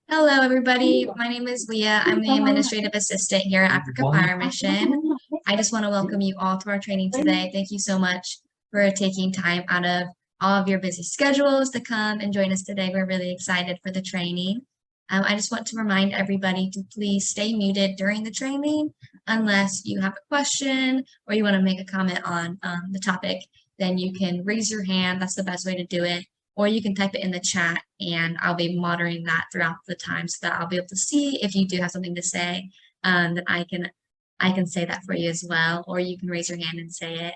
Hello, everybody. My name is Leah. I'm the administrative assistant here at Africa Fire Mission. I just want to welcome you all to our training today. Thank you so much for taking time out of all of your busy schedules to come and join us today. We're really excited for the training. I just want to remind everybody to please stay muted during the training unless you have a question or you want to make a comment on the topic. Then you can raise your hand. That's the best way to do it. Or you can type it in the chat and I'll be monitoring that throughout the time so that I'll be able to see if you do have something to say, that I can say that for you as well, or you can raise your hand and say it.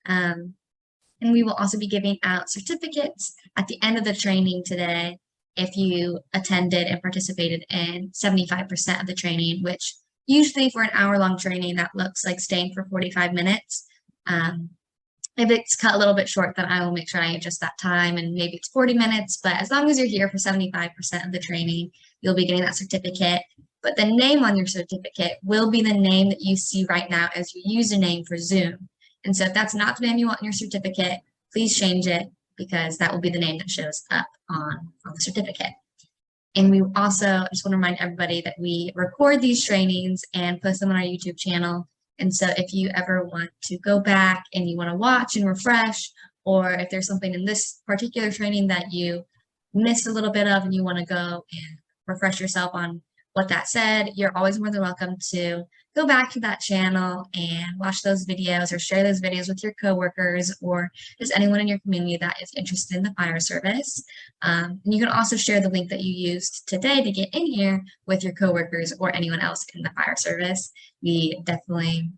And we will also be giving out certificates at the end of the training today if you attended and participated in 75% of the training, which usually for an hour-long training, that looks like staying for 45 minutes. If it's cut a little bit short, then I will make sure I adjust that time and maybe it's 40 minutes, but as long as you're here for 75% of the training, you'll be getting that certificate. But the name on your certificate will be the name that you see right now as your username for Zoom. And so if that's not the name you want in your certificate, please change it because that will be the name that shows up on the certificate. And we also just want to remind everybody that we record these trainings and post them on our YouTube channel. And so if you ever want to go back and you want to watch and refresh, or if there's something in this particular training that you missed a little bit of and you want to go and refresh yourself on what that said, you're always more than welcome to go back to that channel and watch those videos or share those videos with your coworkers or just anyone in your community that is interested in the fire service. And you can also share the link that you used today to get in here with your coworkers or anyone else in the fire service. We definitely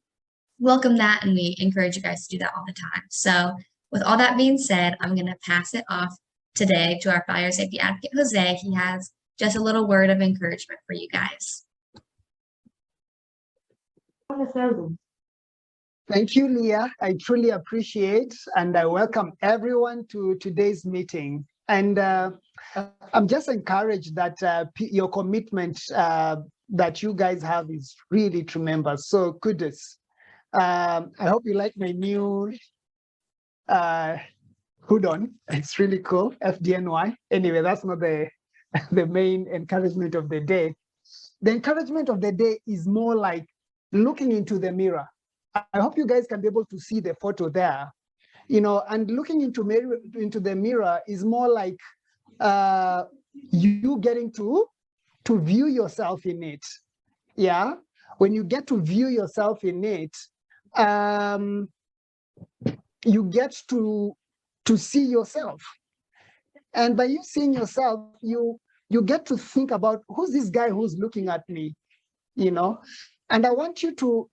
welcome that and we encourage you guys to do that all the time. So with all that being said, I'm going to pass it off today to our fire safety advocate, Jose. He has just a little word of encouragement for you guys. Thank you, Leah. I truly appreciate and I welcome everyone to today's meeting. And I'm just encouraged that your commitment that you guys have is really tremendous. So kudos. I hope you like my new hood on. It's really cool, FDNY. Anyway, that's not the main encouragement of the day. The encouragement of the day is more like looking into the mirror. I hope you guys can be able to see the photo there, you know, and looking into the mirror is more like you getting to view yourself in it. Yeah, when you get to view yourself in it, you get to see yourself. And by you seeing yourself, you get to think about who's this guy who's looking at me, you know? And I want you to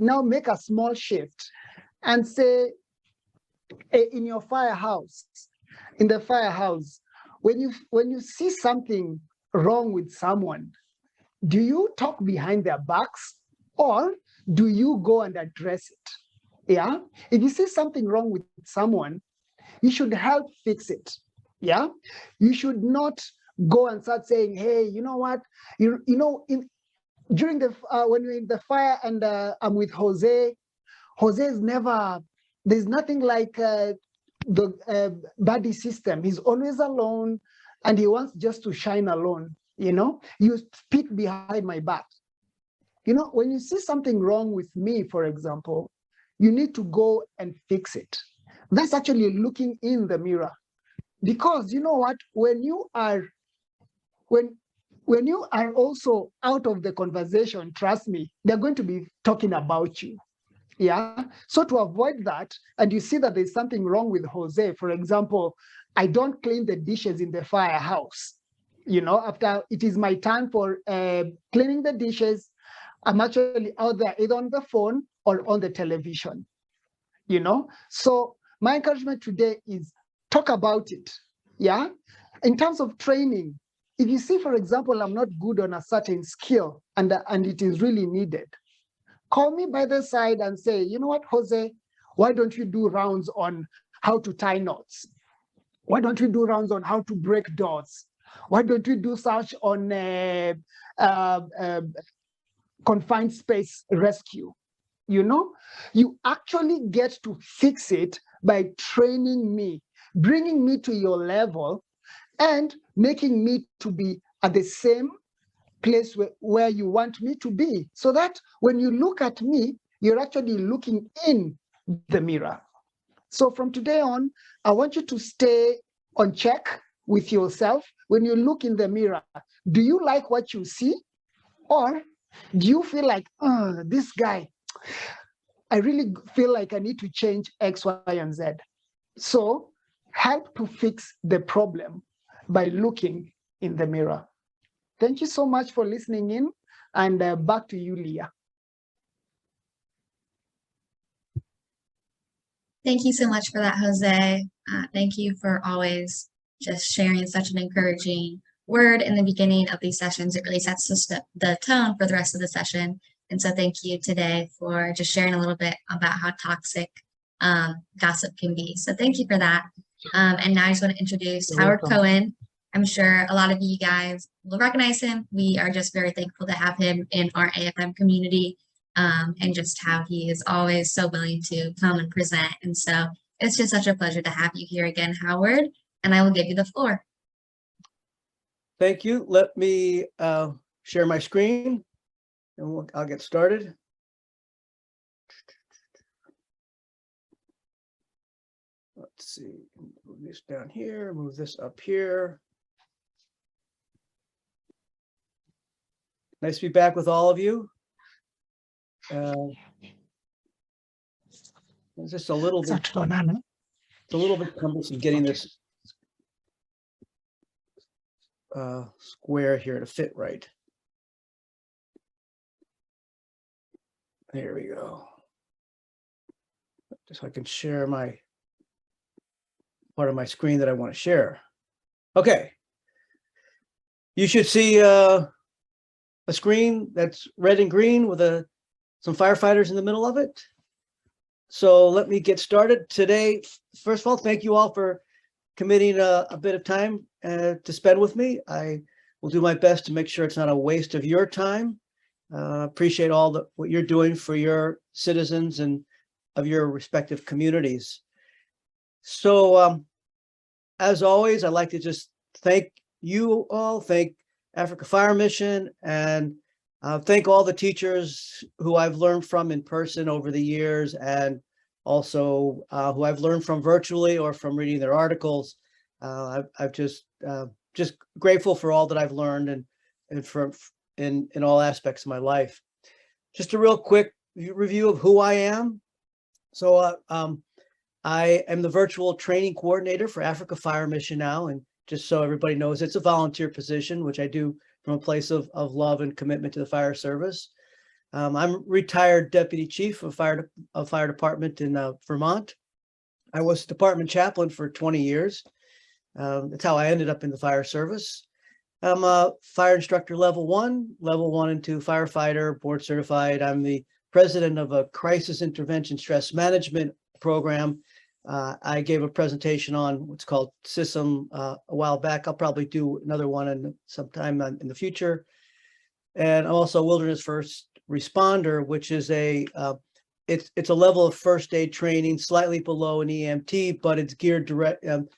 now make a small shift and say, in your firehouse, in the firehouse, when you see something wrong with someone, do you talk behind their backs or do you go and address it? Yeah. If you see something wrong with someone, you should help fix it. Yeah. You should not go and start saying, hey, you know what? During the when we're in the fire and I'm with Jose, Jose's never, there's nothing like the buddy system. He's always alone and he wants just to shine alone. You know, you speak behind my back. You know, when you see something wrong with me, for example, you need to go and fix it. That's actually looking in the mirror. Because you know what, when you are also out of the conversation, trust me, they're going to be talking about you. Yeah. So to avoid that, and you see that there's something wrong with Jose, for example, I don't clean the dishes in the firehouse. You know, after it is my turn for cleaning the dishes, I'm actually out there either on the phone or on the television. You know, so my encouragement today is talk about it. Yeah. In terms of training, if you see, for example, I'm not good on a certain skill and it is really needed, call me by the side and say, you know what, Jose, why don't you do rounds on how to tie knots? Why don't you do rounds on how to break doors? Why don't you do such on confined space rescue? You know, you actually get to fix it by training me, bringing me to your level and making me to be at the same place where you want me to be, so that when you look at me, you're actually looking in the mirror. So from today on, I want you to stay on check with yourself. When you look in the mirror, do you like what you see? Or do you feel like, oh, this guy, I really feel like I need to change X, Y, and Z? So help to fix the problem by looking in the mirror. Thank you so much for listening in, and back to you, Leah. Thank you so much for that, Jose. Thank you for always just sharing such an encouraging word in the beginning of these sessions. It really sets the tone for the rest of the session. And so thank you today for just sharing a little bit about how toxic gossip can be. So thank you for that. And now I just want to introduce Howard Cohen. I'm sure a lot of you guys will recognize him. We are just very thankful to have him in our AFM community, and just how he is always so willing to come and present. And so it's just such a pleasure to have you here again, Howard, and I will give you the floor. Thank you. Let me share my screen and I'll get started. Let's see, move this down here, move this up here. Nice to be back with all of you. It's just a little bit, it's a little bit cumbersome getting this square here to fit right. There we go. Just so I can share my part of my screen that I want to share. Okay. You should see a screen that's red and green with some firefighters in the middle of it. So let me get started today. First of all, thank you all for committing a bit of time to spend with me. I will do my best to make sure it's not a waste of your time. Appreciate all what you're doing for your citizens and of your respective communities. So as always, I'd like to just thank you all, thank Africa Fire Mission, and thank all the teachers who I've learned from in person over the years, and also who I've learned from virtually or from reading their articles. I've just grateful for all that I've learned and from in all aspects of my life. Just a real quick review of who I am. So I am the virtual training coordinator for Africa Fire Mission now, and just so everybody knows, it's a volunteer position, which I do from a place of love and commitment to the fire service. I'm retired deputy chief of fire department in Vermont. I was department chaplain for 20 years. That's how I ended up in the fire service. I'm a fire instructor level 1 and 2 firefighter, board certified. I'm the president of a crisis intervention stress management program. I gave a presentation on what's called SISM a while back. I'll probably do another one sometime in the future. And I'm also a wilderness first responder, which is it's a level of first aid training slightly below an EMT, but it's geared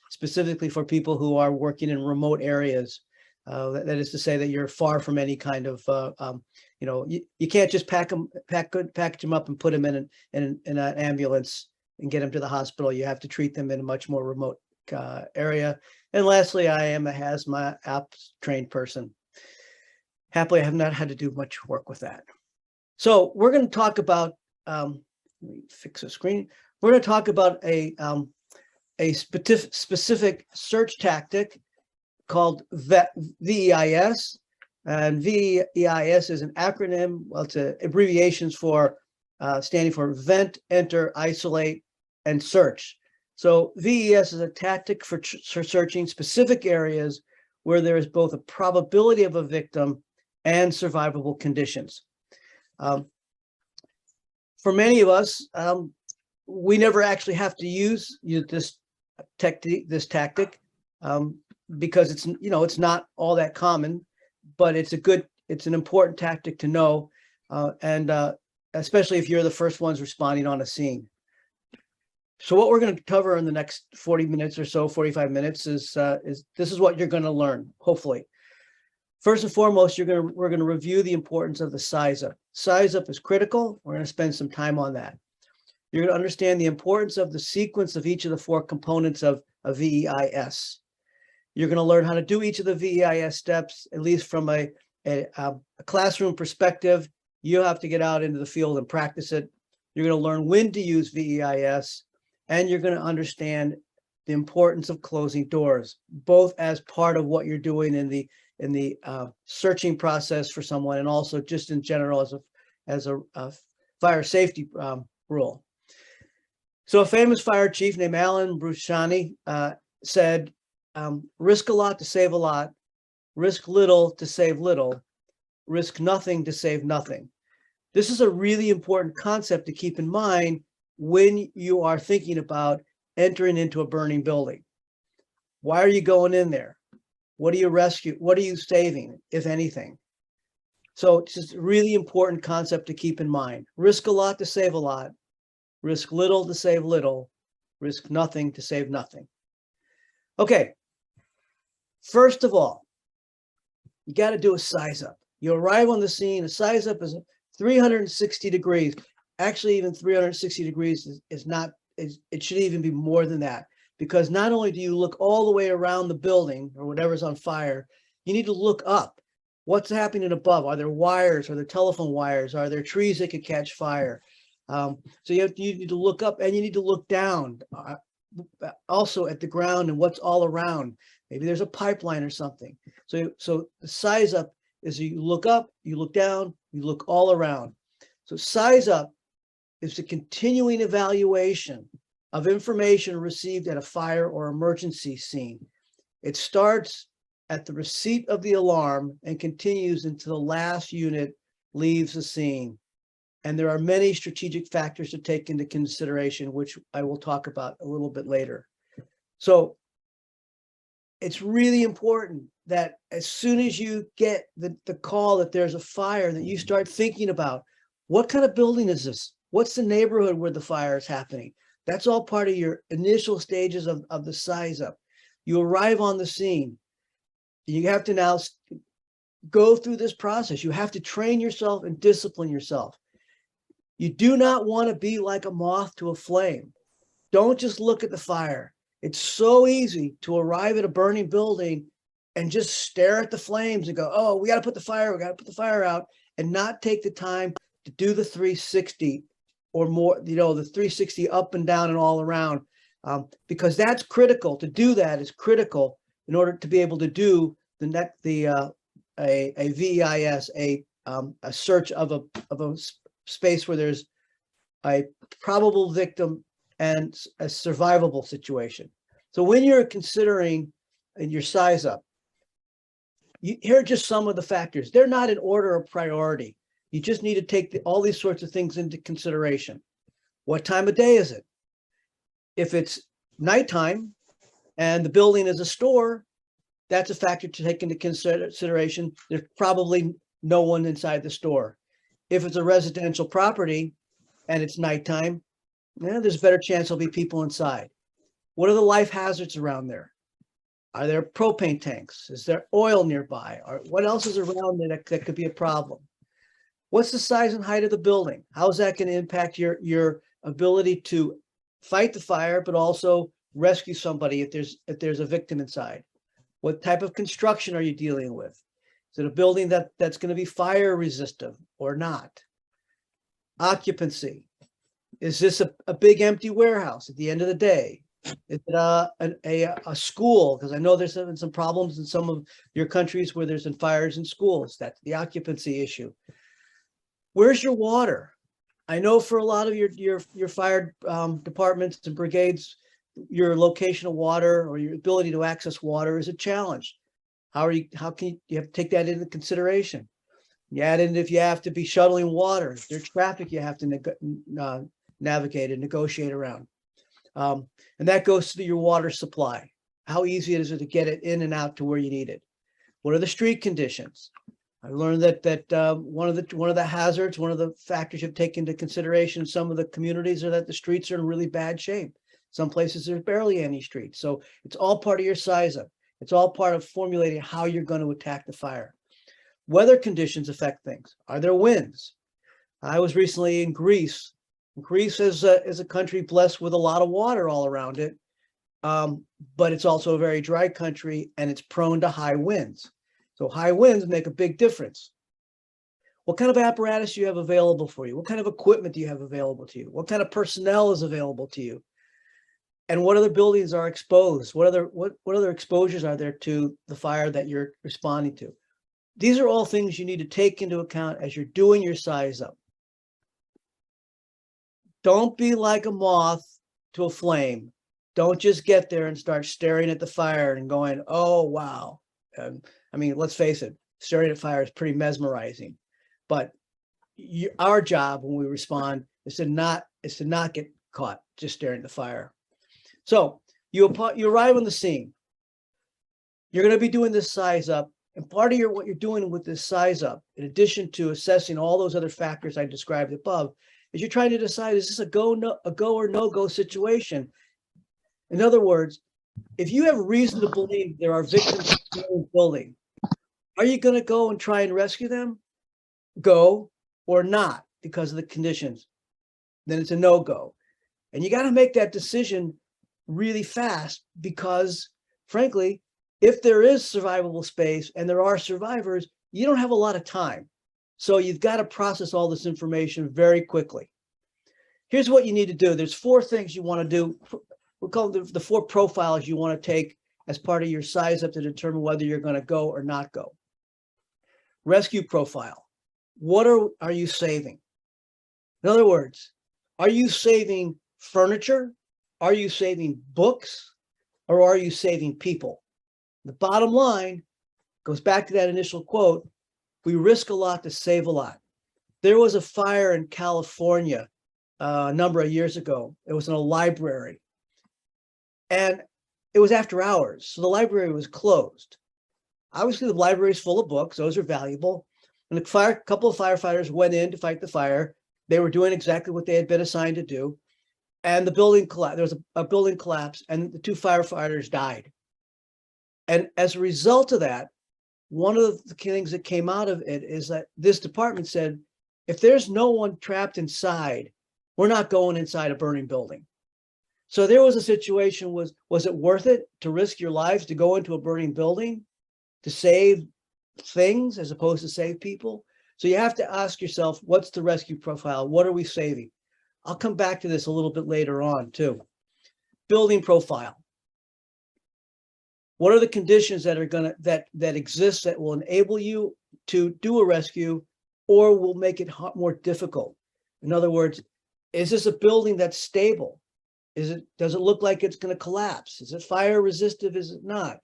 specifically for people who are working in remote areas. That is to say that you're far from any kind of, you can't just package them up and put them in an ambulance and get them to the hospital. You have to treat them in a much more remote area. And lastly, I am a HAZMAT apps trained person. Happily, I have not had to do much work with that. So we're going to talk about, let me fix the screen. We're going to talk about a specific search tactic called VEIS. And VEIS is an acronym. Well, it's abbreviations for standing for Vent, Enter, Isolate, and Search. So VES is a tactic for searching specific areas where there is both a probability of a victim and survivable conditions. For many of us, we never actually have to use this tactic because it's not all that common, but it's an important tactic to know, and especially if you're the first ones responding on a scene. So what we're going to cover in the next 40 minutes or so, 45 minutes is this is what you're going to learn, hopefully. First and foremost, we're going to review the importance of the size up. Size up is critical. We're going to spend some time on that. You're going to understand the importance of the sequence of each of the 4 components of a VEIS. You're going to learn how to do each of the VEIS steps, at least from a classroom perspective. You have to get out into the field and practice it. You're going to learn when to use VEIS, and you're going to understand the importance of closing doors, both as part of what you're doing in the searching process for someone, and also just in general as a fire safety rule. So a famous fire chief named Alan Bruciani said, risk a lot to save a lot, risk little to save little, risk nothing to save nothing. This is a really important concept to keep in mind when you are thinking about entering into a burning building. Why are you going in there? What do you rescue? What are you saving, if anything? So it's just a really important concept to keep in mind. Risk a lot to save a lot, risk little to save little, risk nothing to save nothing. Okay, first of all, you got to do a size up. You arrive on the scene, a size up is 360 degrees. Actually, even 360 degrees is not, it should even be more than that, because not only do you look all the way around the building or whatever's on fire, you need to look up. What's happening above? Are there wires? Are there telephone wires? Are there trees that could catch fire? So you need to look up, and you need to look down also at the ground and what's all around. Maybe there's a pipeline or something. So the size up is you look up, you look down, you look all around. So size up is the continuing evaluation of information received at a fire or emergency scene. It starts at the receipt of the alarm and continues until the last unit leaves the scene. And there are many strategic factors to take into consideration, which I will talk about a little bit later. So it's really important that as soon as you get the call that there's a fire, that you start thinking about, what kind of building is this? What's the neighborhood where the fire is happening? That's all part of your initial stages of the size up. You arrive on the scene. You have to now go through this process. You have to train yourself and discipline yourself. You do not want to be like a moth to a flame. Don't just look at the fire. It's so easy to arrive at a burning building and just stare at the flames and go, oh, we got to put the fire out, and not take the time to do the 360 or more, the 360 up and down and all around, because that's critical. To do that is critical in order to be able to do a VEIS, a search of a space where there's a probable victim and a survivable situation. So when you're considering your size up, here are just some of the factors. They're not in order of priority. You just need to take all these sorts of things into consideration. What time of day is it? If it's nighttime and the building is a store, that's a factor to take into consideration. There's probably no one inside the store. If it's a residential property and it's nighttime, there's a better chance there'll be people inside. What are the life hazards around there? Are there propane tanks? Is there oil nearby? Or what else is around there that could be a problem? What's the size and height of the building? How is that going to impact your ability to fight the fire, but also rescue somebody if there's a victim inside? What type of construction are you dealing with? Is it a building that's going to be fire resistant or not? Occupancy. Is this a big empty warehouse at the end of the day? Is it a school? Because I know there's been some problems in some of your countries where there's been fires in schools. That's the occupancy issue. Where's your water? I know for a lot of your fire departments and brigades, your location of water or your ability to access water is a challenge. How can you have to take that into consideration? You add in if you have to be shuttling water, there's traffic you have to navigate and negotiate around. And that goes to your water supply. How easy is it to get it in and out to where you need it? What are the street conditions? I learned that one of the hazards, one of the factors you have to take into consideration in some of the communities are that the streets are in really bad shape. Some places there's barely any streets. So it's all part of your size up. It's all part of formulating how you're going to attack the fire. Weather conditions affect things. Are there winds? I was recently in Greece. Greece is a country blessed with a lot of water all around it, but it's also a very dry country and it's prone to high winds. So high winds make a big difference. What kind of apparatus do you have available for you? What kind of equipment do you have available to you? What kind of personnel is available to you? And what other buildings are exposed? What other exposures are there to the fire that you're responding to? These are all things you need to take into account as you're doing your size up. Don't be like a moth to a flame. Don't just get there and start staring at the fire and going, oh, wow. I mean, let's face it, staring at fire is pretty mesmerizing. But our job when we respond is to not get caught just staring at the fire. So you arrive on the scene. You're going to be doing this size up. And part of what you're doing with this size up, in addition to assessing all those other factors I described above, is you're trying to decide, is this a go or no go situation? In other words, if you have reason to believe there are victims in the building, are you going to go and try and rescue them? Go or not because of the conditions? Then it's a no-go. And you got to make that decision really fast because, frankly, if there is survivable space and there are survivors, you don't have a lot of time. So you've got to process all this information very quickly. Here's what you need to do. There's 4 things you want to do. We'll call them the 4 profiles you want to take as part of your size up to determine whether you're going to go or not go. Rescue profile. What are you saving? In other words, are you saving furniture? Are you saving books? Or are you saving people? The bottom line goes back to that initial quote. We risk a lot to save a lot. There was a fire in California a number of years ago. It was in a library. And it was after hours. So the library was closed. Obviously, the library is full of books. Those are valuable. And a couple of firefighters went in to fight the fire. They were doing exactly what they had been assigned to do. And the building collapsed. There was a building collapse, and the 2 firefighters died. And as a result of that, one of the things that came out of it is that this department said, if there's no one trapped inside, we're not going inside a burning building. So there was a situation, was it worth it to risk your lives to go into a burning building to save things as opposed to save people? So you have to ask yourself, what's the rescue profile? What are we saving? I'll come back to this a little bit later on too. Building profile. What are the conditions that are that exist that will enable you to do a rescue or will make it more difficult? In other words, is this a building that's stable? Does it look like it's going to collapse? Is it fire resistive? Is it not?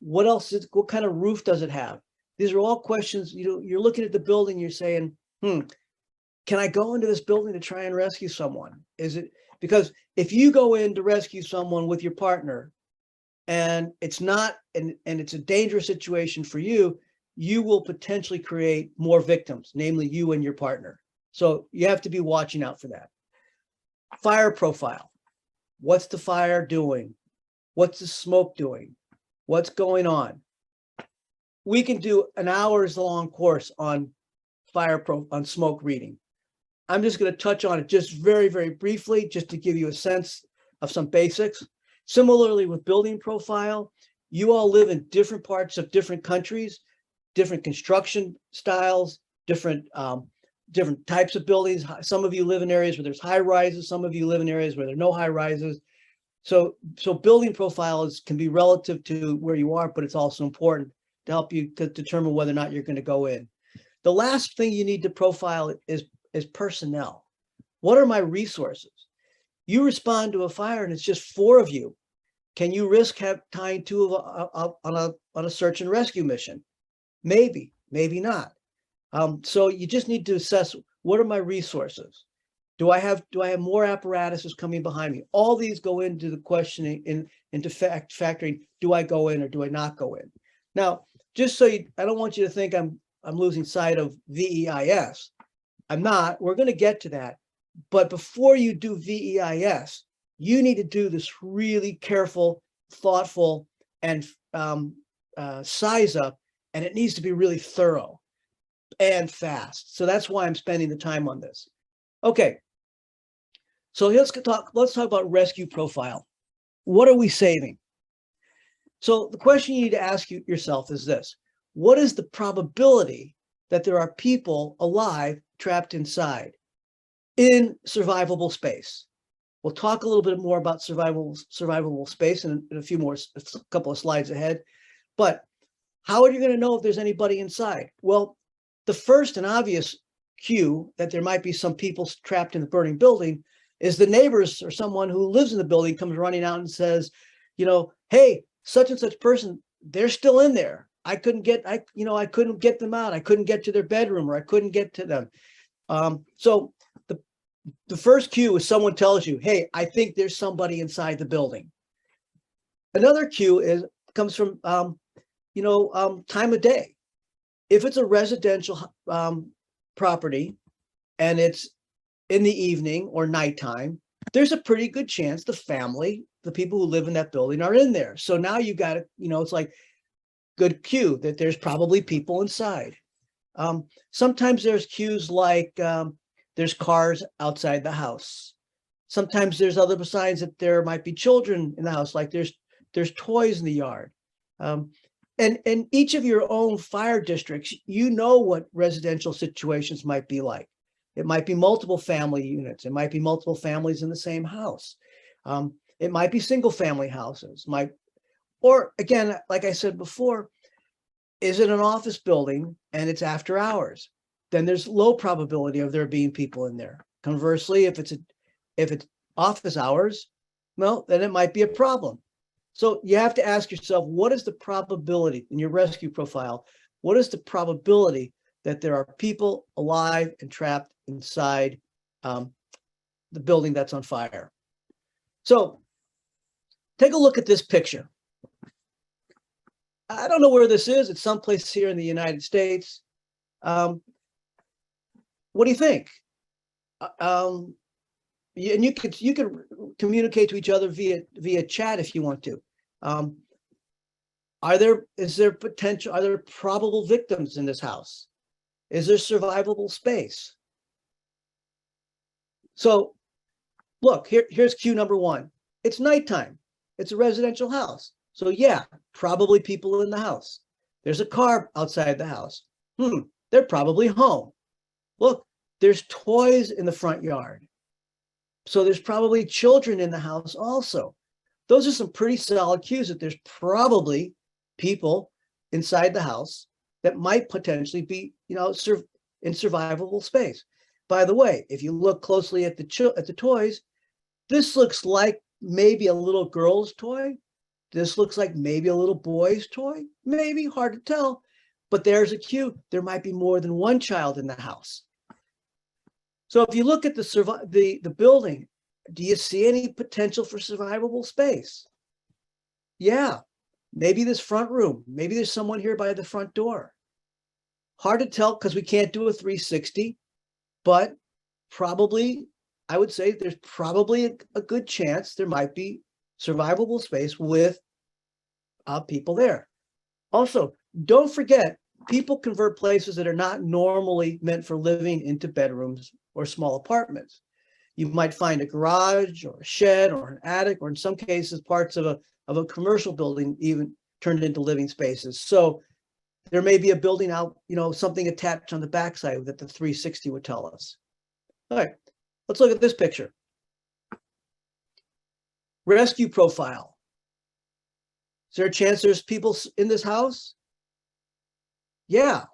What else? What kind of roof does it have? These are all questions. You're looking at the building. You're saying, can I go into this building to try and rescue someone? Is it because if you go in to rescue someone with your partner, and it's not, and it's a dangerous situation for you, you will potentially create more victims, namely you and your partner. So you have to be watching out for that. Fire profile. What's the fire doing? What's the smoke doing? What's going on? We can do an hours long course on on smoke reading. I'm just going to touch on it just very, very briefly, just to give you a sense of some basics. Similarly with building profile, you all live in different parts of different countries, different construction styles, different types of buildings. Some of you live in areas where there's high rises. Some of you live in areas where there are no high rises. So building profiles can be relative to where you are, but it's also important to help you to determine whether or not you're going to go in. The last thing you need to profile is personnel. What are my resources? You respond to a fire and it's just 4 of you. Can you risk tying 2 on a search and rescue mission? Maybe, maybe not. So you just need to assess, what are my resources? Do I have more apparatuses coming behind me? All these go into the questioning into factoring, do I go in or do I not go in? Now, just so I don't want you to think I'm losing sight of VEIS. I'm not. We're going to get to that. But before you do VEIS, you need to do this really careful, thoughtful, and size up, and it needs to be really thorough and fast. So that's why I'm spending the time on this. Okay, so let's talk about rescue profile. What are we saving? So the question you need to ask yourself is this: what is the probability that there are people alive trapped inside in survivable space? We'll talk a little bit more about survivable space in a couple of slides ahead. But how are you going to know if there's anybody inside? Well, the first and obvious cue that there might be some people trapped in the burning building is the neighbors or someone who lives in the building comes running out and says, hey, such and such person, they're still in there. I couldn't get them out. I couldn't get to their bedroom, or I couldn't get to them. So the first cue is someone tells you, hey, I think there's somebody inside the building. Another cue comes from time of day. If it's a residential property and it's in the evening or nighttime, there's a pretty good chance the people who live in that building are in there. So now you got it, it's like good cue that there's probably people inside. Sometimes there's cues like there's cars outside the house. Sometimes there's other signs that there might be children in the house, like there's toys in the yard. And each of your own fire districts, what residential situations might be like. It might be multiple family units. It might be multiple families in the same house. It might be single family houses. Or again, like I said before, is it an office building and it's after hours? Then there's low probability of there being people in there. Conversely, if it's office hours, well, then it might be a problem. So you have to ask yourself, what is the probability in your rescue profile? What is the probability that there are people alive and trapped inside the building that's on fire? So take a look at this picture. I don't know where this is. It's someplace here in the United States. What do you think? And you could communicate to each other via chat if you want to. Are there probable victims in this house? Is there survivable space? So look, here's cue number one. It's nighttime. It's a residential house. So yeah, probably people in the house. There's a car outside the house. They're probably home. Look, there's toys in the front yard. So there's probably children in the house also. Those are some pretty solid cues that there's probably people inside the house that might potentially be, in survivable space. By the way, if you look closely at the toys, this looks like maybe a little girl's toy. This looks like maybe a little boy's toy. Maybe, hard to tell, but there's a cue. There might be more than one child in the house. So if you look at the building, do you see any potential for survivable space? Yeah, maybe this front room. Maybe there's someone here by the front door. Hard to tell because we can't do a 360, but probably, I would say there's probably a good chance there might be survivable space with people there. Also, don't forget, people convert places that are not normally meant for living into bedrooms or small apartments. You might find a garage or a shed or an attic, or in some cases, parts of a commercial building even turned into living spaces. So there may be a building out, something attached on the backside that the 360 would tell us. All right, let's look at this picture. Rescue profile. Is there a chance there's people in this house? Yeah.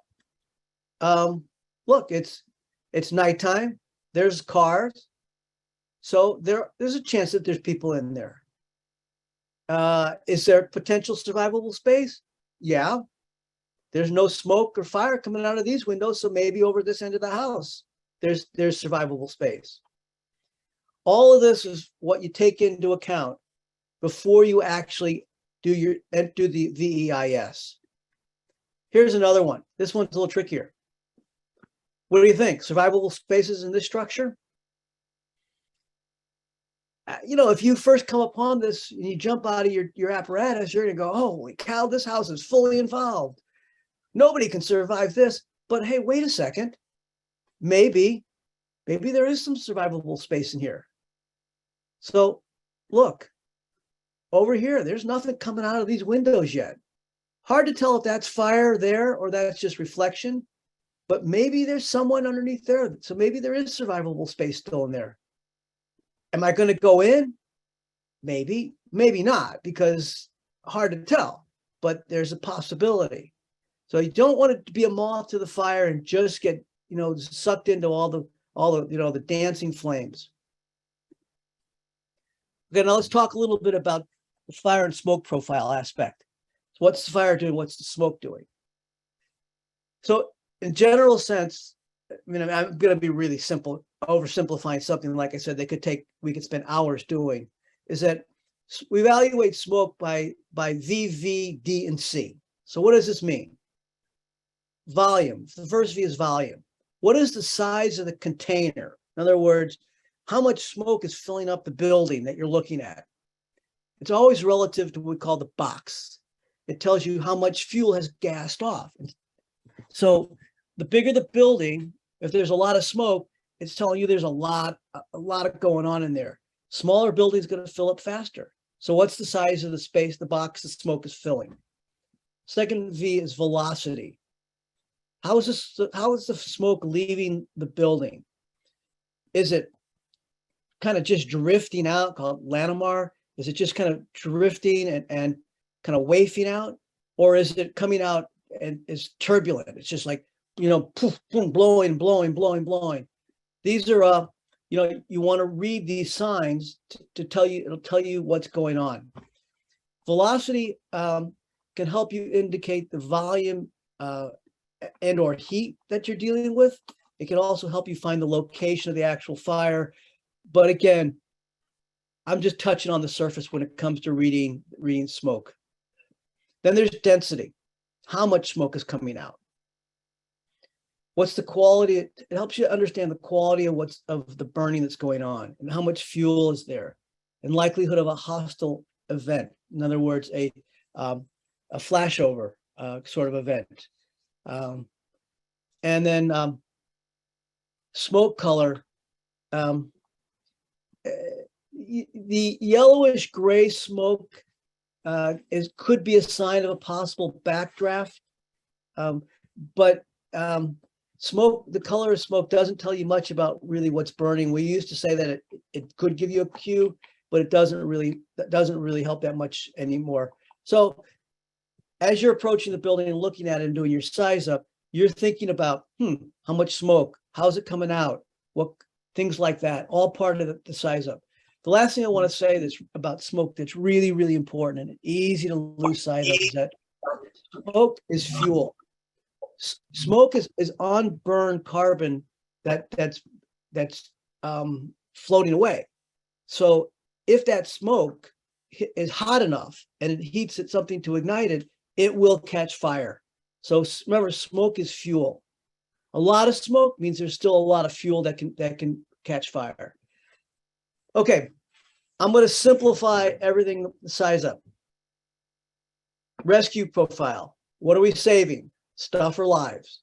Look, it's nighttime. There's cars. So there's a chance that there's people in there. Is there potential survivable space? Yeah. There's no smoke or fire coming out of these windows, so maybe over this end of the house, there's survivable space. All of this is what you take into account before you actually do the VEIS. Here's another one. This one's a little trickier. What do you think? Survivable spaces in this structure? if you first come upon this and you jump out of your apparatus, you're going to go, holy cow, this house is fully involved. Nobody can survive this. But hey, wait a second. Maybe there is some survivable space in here. So look, over here, there's nothing coming out of these windows yet. Hard to tell if that's fire there or that's just reflection, but maybe there's someone underneath there. So maybe there is survivable space still in there. Am I going to go in? Maybe, maybe not, because hard to tell, but there's a possibility. So you don't want it to be a moth to the fire and just get, sucked into all the, the dancing flames. Okay, now let's talk a little bit about the fire and smoke profile aspect. So what's the fire doing? What's the smoke doing? So in general sense, I'm going to be really simple, oversimplifying something. Like I said, we could spend hours doing, is that we evaluate smoke by V, V, D, and C. So what does this mean? Volume. The first V is volume. What is the size of the container? In other words, how much smoke is filling up the building that you're looking at? It's always relative to what we call the box. It tells you how much fuel has gassed off. So the bigger the building, if there's a lot of smoke, it's telling you there's a lot of going on in there. Smaller building's going to fill up faster. So what's the size of the space, the box the smoke is filling? Second V is velocity. How is the smoke leaving the building? Is it kind of just drifting out, called Lanimar? Is it just kind of drifting and kind of wafting out? Or is it coming out and is turbulent? It's just like, poof, boom, blowing. These are, you want to read these signs to tell you, it'll tell you what's going on. Velocity can help you indicate the volume and or heat that you're dealing with. It can also help you find the location of the actual fire. But again, I'm just touching on the surface when it comes to reading smoke. Then there's density. How much smoke is coming out? What's the quality? It helps you understand the quality of the burning that's going on and how much fuel is there and likelihood of a hostile event. In other words, a flashover sort of event. And then smoke color. The yellowish gray smoke could be a sign of a possible backdraft, but smoke, the color of smoke doesn't tell you much about really what's burning. We used to say that it could give you a cue, but it doesn't really help that much anymore. So as you're approaching the building and looking at it and doing your size up, you're thinking about how much smoke, how's it coming out, what things like that, all part of the size up. The last thing I want to say that's about smoke that's really, really important and easy to lose sight of is that smoke is fuel. Smoke is unburned carbon that's floating away. So if that smoke is hot enough and it heats it something to ignite it, it will catch fire. So remember, smoke is fuel. A lot of smoke means there's still a lot of fuel that can catch fire. Okay, I'm going to simplify everything, size up. Rescue profile. What are we saving? Stuff or lives.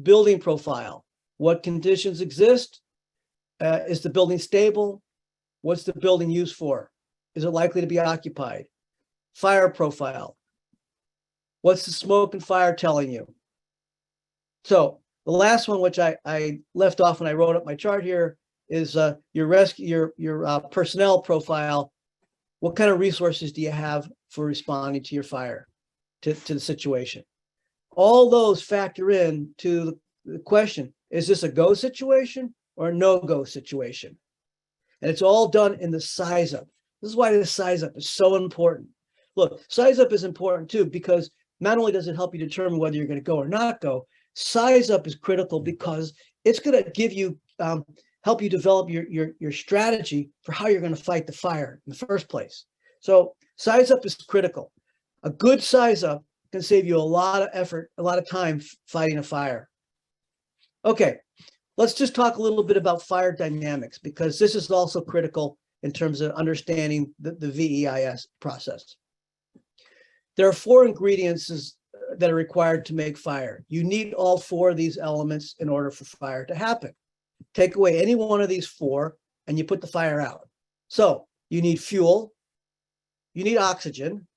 Building profile. What conditions exist? Is the building stable? What's the building used for? Is it likely to be occupied? Fire profile. What's the smoke and fire telling you? So the last one, which I left off when I wrote up my chart here, is your personnel profile. What kind of resources do you have for responding to your fire, to the situation? All those factor in to the question, is this a go situation or a no-go situation? And it's all done in the size up. This is why the size up is so important. Look, size up is important too, because not only does it help you determine whether you're going to go or not go, size up is critical because it's going to give you, help you develop your strategy for how you're going to fight the fire in the first place. So size up is critical. A good size up can save you a lot of effort, a lot of time fighting a fire. Okay, let's just talk a little bit about fire dynamics, because this is also critical in terms of understanding the VEIS process. There are 4 ingredients that are required to make fire. You need all 4 of these elements in order for fire to happen. Take away any one of these 4 and you put the fire out. So you need fuel, you need oxygen,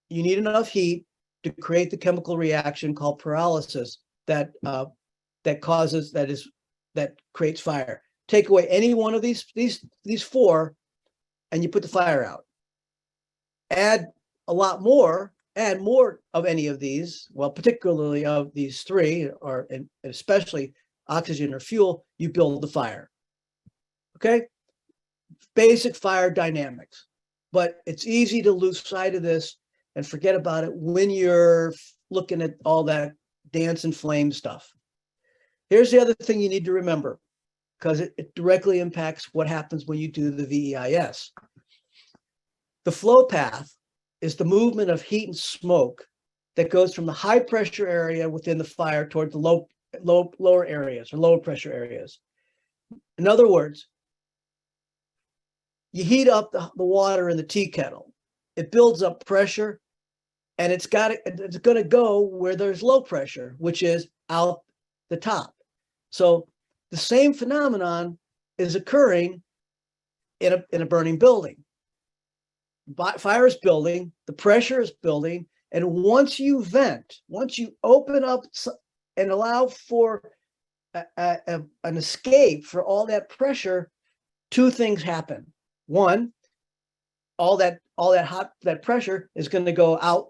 you need enough heat to create the chemical reaction called pyrolysis that creates fire. Take away any one of these 4 and you put the fire out. Add more of any of these, well, particularly of these 3, or and especially oxygen or fuel, you build the fire. Okay? Basic fire dynamics. But it's easy to lose sight of this and forget about it when you're looking at all that dance and flame stuff. Here's the other thing you need to remember, because it directly impacts what happens when you do the VEIS. The flow path is the movement of heat and smoke that goes from the high pressure area within the fire toward the lower areas or lower pressure areas. In other words, you heat up the water in the tea kettle. It builds up pressure, and it's going to go where there's low pressure, which is out the top. So the same phenomenon is occurring in a burning building. Fire is building, the pressure is building, and once you vent, once you open up and allow for an escape for all that pressure, 2 things happen. One, all that pressure is going to go out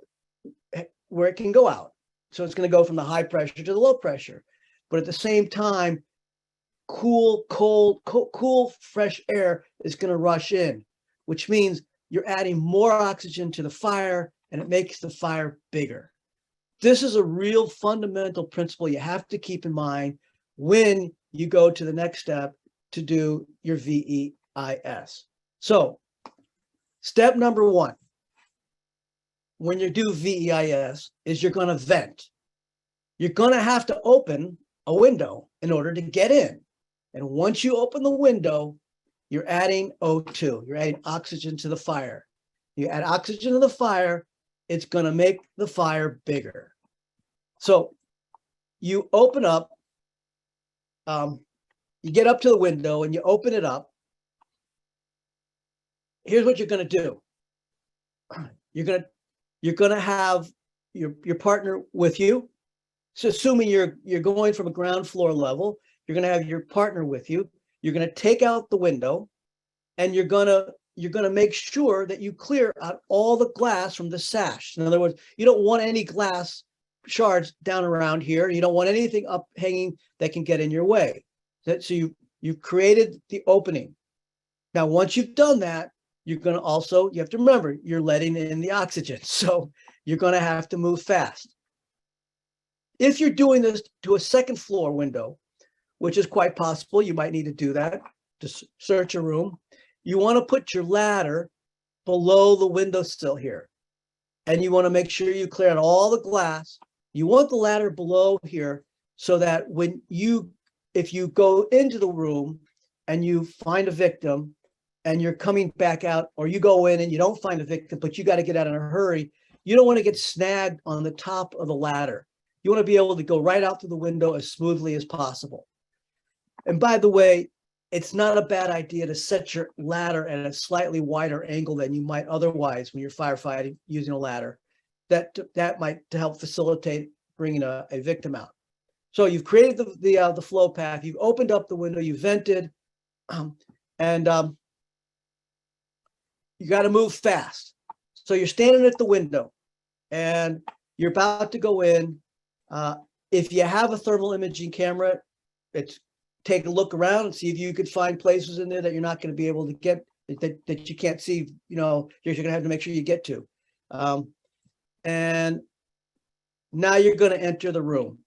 where it can go out. So it's going to go from the high pressure to the low pressure. But at the same time, cool, fresh air is going to rush in, which means you're adding more oxygen to the fire, and it makes the fire bigger. This is a real fundamental principle you have to keep in mind when you go to the next step to do your VEIS. So step number 1, when you do VEIS, is you're going to vent. You're going to have to open a window in order to get in. And once you open the window, you're adding O2. You're adding oxygen to the fire. You add oxygen to the fire, it's going to make the fire bigger. So you open up, you get up to the window and you open it up. Here's what you're going to do. You're going to have your partner with you. So assuming you're going from a ground floor level, you're going to have your partner with you. You're going to take out the window, and you're going to make sure that you clear out all the glass from the sash. In other words, you don't want any glass shards down around here. You don't want anything up hanging that can get in your way. So you've created the opening. Now, once you've done that, you have to remember, you're letting in the oxygen. So you're going to have to move fast. If you're doing this to a second floor window, which is quite possible, you might need to do that to search a room. You want to put your ladder below the windowsill here. And you want to make sure you clear out all the glass. You want the ladder below here so that if you go into the room and you find a victim and you're coming back out, or you go in and you don't find a victim, but you got to get out in a hurry, you don't want to get snagged on the top of the ladder. You want to be able to go right out through the window as smoothly as possible. And by the way, it's not a bad idea to set your ladder at a slightly wider angle than you might otherwise when you're firefighting using a ladder. That might to help facilitate bringing a victim out. So you've created the flow path. You've opened up the window. You vented, and you got to move fast. So you're standing at the window, and you're about to go in. If you have a thermal imaging camera, take a look around and see if you could find places in there that you're not going to be able to get, that you can't see, you're going to have to make sure you get to. And now you're going to enter the room.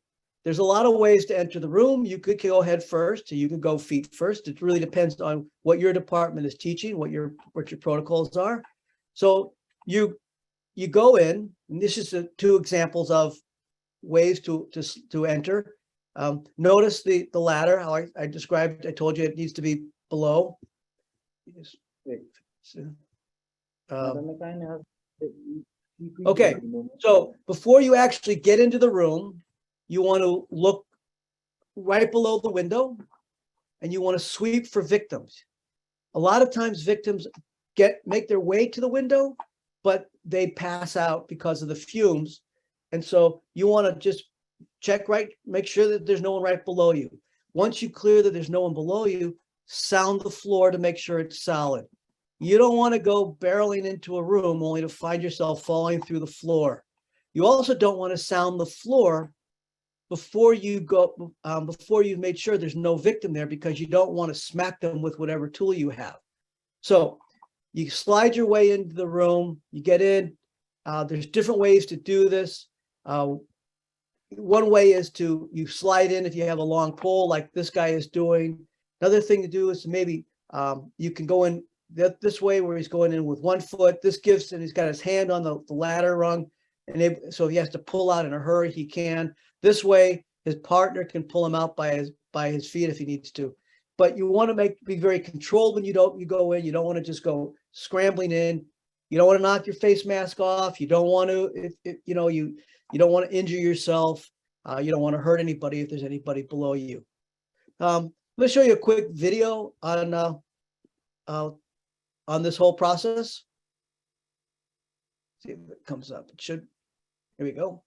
There's a lot of ways to enter the room. You could go head first, or you could go feet first. It really depends on what your department is teaching, what your protocols are. So you go in, and this is 2 examples of ways to enter. Notice the ladder, how I described. I told you it needs to be below. Okay, so before you actually get into the room, you want to look right below the window and you want to sweep for victims. A lot of times victims make their way to the window, but they pass out because of the fumes. And so you want to just make sure that there's no one right below you. Once you clear that there's no one below you, sound the floor to make sure it's solid. You don't want to go barreling into a room only to find yourself falling through the floor. You also don't want to sound the floor before you've made sure there's no victim there, because you don't want to smack them with whatever tool you have. So you slide your way into the room, you get in. There's different ways to do this. One way is you slide in if you have a long pole like this guy is doing. Another thing to do is to maybe you can go in this way where he's going in with 1 foot. This gives, and he's got his hand on the ladder rung. And so if he has to pull out in a hurry, he can. This way, his partner can pull him out by his feet if he needs to. But you want to be very controlled when you go in. You don't want to just go scrambling in. You don't want to knock your face mask off. You don't want to, you don't want to injure yourself. You don't want to hurt anybody if there's anybody below you. I'm going to show you a quick video on this whole process. See if it comes up. It should. Here we go.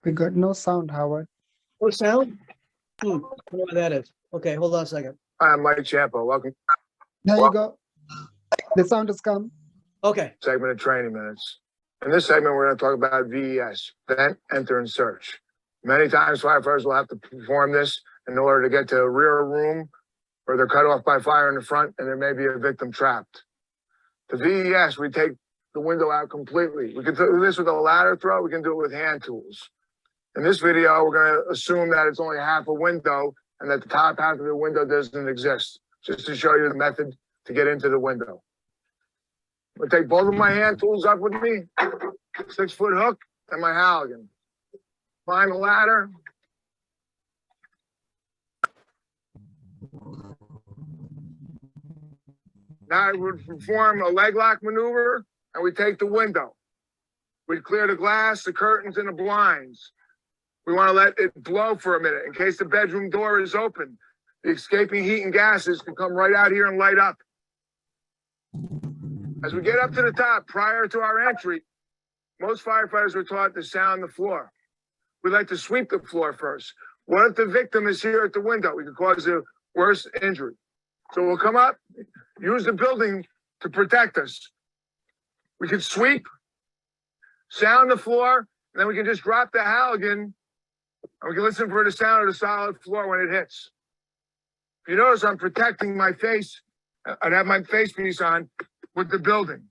We got no sound, Howard. No sound? I don't know what that is. Okay, hold on a second. Hi, I'm Mike Champa. Welcome. There you go. The sound has come. Okay. Segment of training minutes. In this segment, we're going to talk about VEIS, vent, enter, and search. Many times firefighters will have to perform this in order to get to a rear room, or they're cut off by fire in the front and there may be a victim trapped. The VES, we take the window out completely. We can do this with a ladder throw. We can do it with hand tools. In this video, we're going to assume that it's only half a window and that the top half of the window doesn't exist, just to show you the method to get into the window. I'm going to take both of my hand tools up with me, 6-foot hook and my Halligan. Climb the ladder. Now I would perform a leg lock maneuver and we take the window. We clear the glass, the curtains, and the blinds. We want to let it blow for a minute in case the bedroom door is open. The escaping heat and gases can come right out here and light up. As we get up to the top, prior to our entry, most firefighters are taught to sound the floor. We like to sweep the floor first. What if the victim is here at the window? We could cause a worse injury. So we'll come up, use the building to protect us. We can sweep, sound the floor, and then we can just drop the Halligan, and we can listen for the sound of the solid floor when it hits. If you notice, I'm protecting my face. I'd have my face piece on with the building.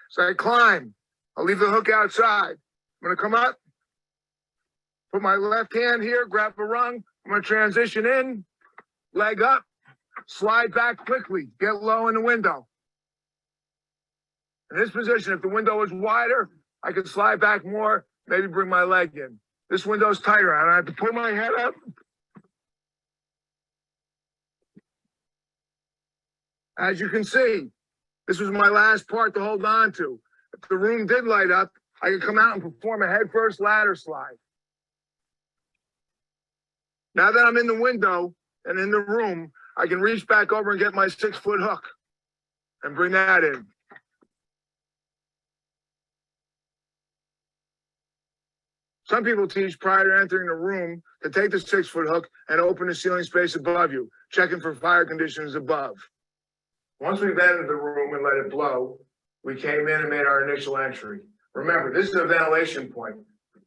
So I climb. I'll leave the hook outside. I'm going to come up, put my left hand here, grab a rung. I'm going to transition in, leg up, slide back quickly, get low in the window. In this position, if the window is wider, I can slide back more, maybe bring my leg in. This window's tighter. I have to put my head up. As you can see, this was my last part to hold on to. If the room did light up, I could come out and perform a head-first ladder slide. Now that I'm in the window and in the room, I can reach back over and get my 6-foot hook and bring that in. Some people teach prior to entering the room to take the 6-foot hook and open the ceiling space above you, checking for fire conditions above. Once we've entered the room and let it blow, we came in and made our initial entry. Remember, this is a ventilation point.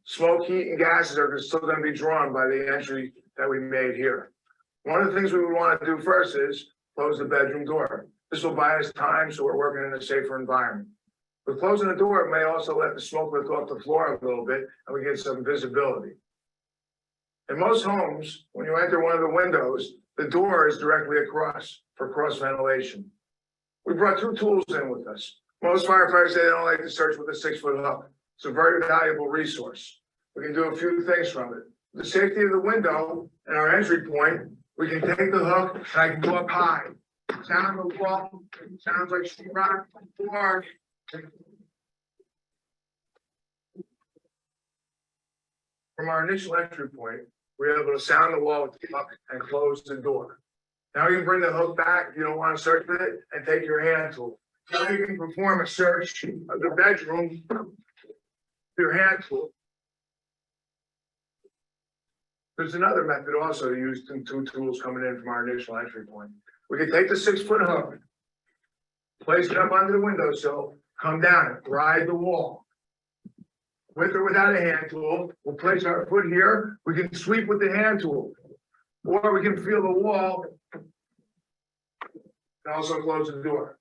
Smoke, heat, and gases are still going to be drawn by the entry that we made here. One of the things we would want to do first is close the bedroom door. This will buy us time, so we're working in a safer environment. With closing the door, it may also let the smoke lift off the floor a little bit, and we get some visibility. In most homes, when you enter one of the windows, the door is directly across for cross ventilation. We brought 2 tools in with us. Most firefighters say they don't like to search with a 6-foot hook. It's a very valuable resource. We can do a few things from it. The safety of the window and our entry point, we can take the hook and I can go up high. Sound the wall, sounds like sheetrock, or from our initial entry point, we're able to sound the wall with the hook and close the door. Now you can bring the hook back if you don't want to search with it and take your hand tool. Now you can perform a search of the bedroom with your hand tool. There's another method also used in 2 tools coming in from our initial entry point. We can take the 6-foot hook, place it up under the windowsill, come down it, ride the wall. With or without a hand tool, we'll place our foot here. We can sweep with the hand tool, or we can feel the wall and also close the door.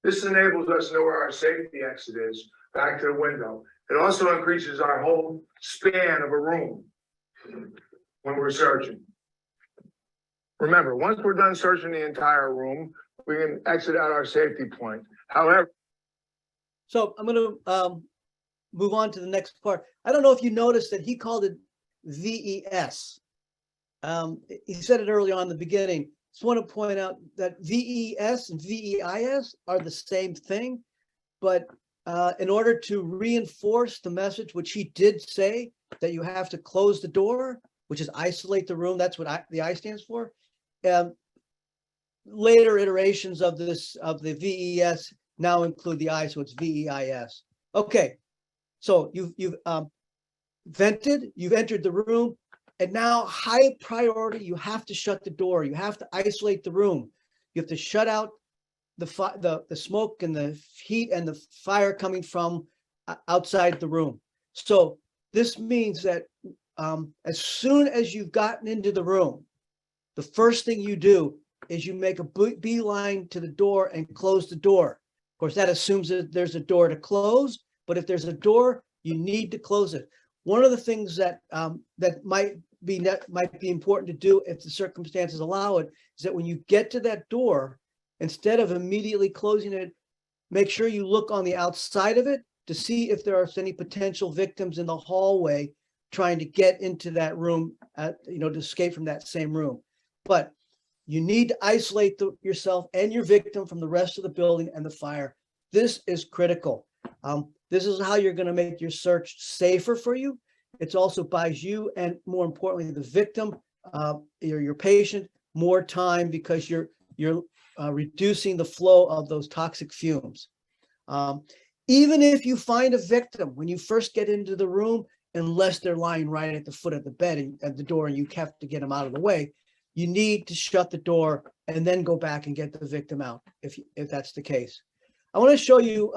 This enables us to know where our safety exit is, back to the window. It also increases our whole span of a room when we're searching. Remember, once we're done searching the entire room, we can exit out our safety point. However, So I'm going to move on to the next part. I don't know if you noticed that he called it VES. He said it early on in the beginning. Just want to point out that VES and VEIS are the same thing, but in order to reinforce the message, which he did say that you have to close the door, which is isolate the room. That's what the I stands for. Later iterations of this, of the VES, now include the I, so it's VEIS. Okay, so you've vented, you've entered the room, and now high priority, you have to shut the door. You have to isolate the room. You have to shut out the smoke and the heat and the fire coming from outside the room. So this means that as soon as you've gotten into the room, the first thing you do is you make a beeline to the door and close the door. Of course, that assumes that there's a door to close, but if there's a door, you need to close it. One of the things that that might be important to do if the circumstances allow it is that when you get to that door, instead of immediately closing it, make sure you look on the outside of it to see if there are any potential victims in the hallway trying to get into that room, to escape from that same room. But you need to isolate yourself and your victim from the rest of the building and the fire. This is critical. This is how you're going to make your search safer for you. It also buys you, and more importantly, the victim, your patient, more time, because you're reducing the flow of those toxic fumes. Even if you find a victim when you first get into the room, unless they're lying right at the foot of the bed and at the door and you have to get them out of the way, you need to shut the door and then go back and get the victim out if that's the case. I want to show you